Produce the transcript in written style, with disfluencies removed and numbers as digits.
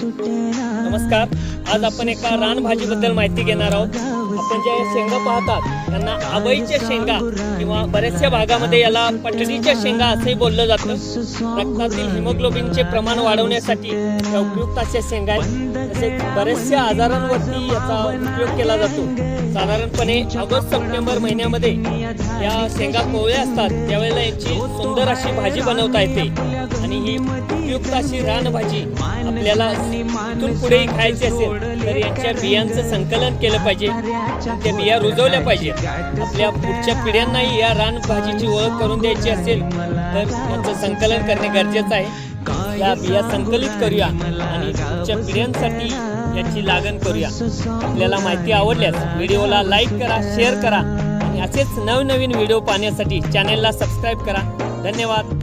नमस्कार. आज आपण एका रानभाजीबद्दल माहिती घेणार आहोत. आपण ज्या शेंगा पाहतात त्यांना आबईच्या शेंगा किंवा बऱ्याचशा भागामध्ये याला पटडीच्या शेंगा असेही बोललं जातं. रक्तातील हिमोग्लोबिनचे प्रमाण वाढवण्यासाठी या उपयुक्त अशा शेंगा आहेत. तसेच बऱ्याचशा आजारांवरती याचा उपयोग केला जातो. साधारणपणे ऑगस्ट सप्टेंबर महिन्यामध्ये या शेंगा कोवळ्या असतात त्यावेळेला याची सुंदर अशी भाजी बनवता येते आणि ही उपयुक्त अशी रानभाजी आपल्याला इथून पुढेही खायची असेल तर यांच्या बियांचं संकलन केलं पाहिजे. त्या बिया रुजवल्या पाहिजेत. आपल्या पुढच्या पिढ्यांनाही या रानभाजीची ओळख करून द्यायची असेल तर याचं संकलन करणे गरजेचं आहे. या बिया संकलित करूया आणि पुढच्या पिढ्यांसाठी याची लागण करूया. आपल्याला माहिती आवडल्यास व्हिडिओला लाईक करा, शेअर करा आणि असेच नवनवीन व्हिडिओ पाहण्यासाठी चॅनेलला सबस्क्राईब करा. धन्यवाद.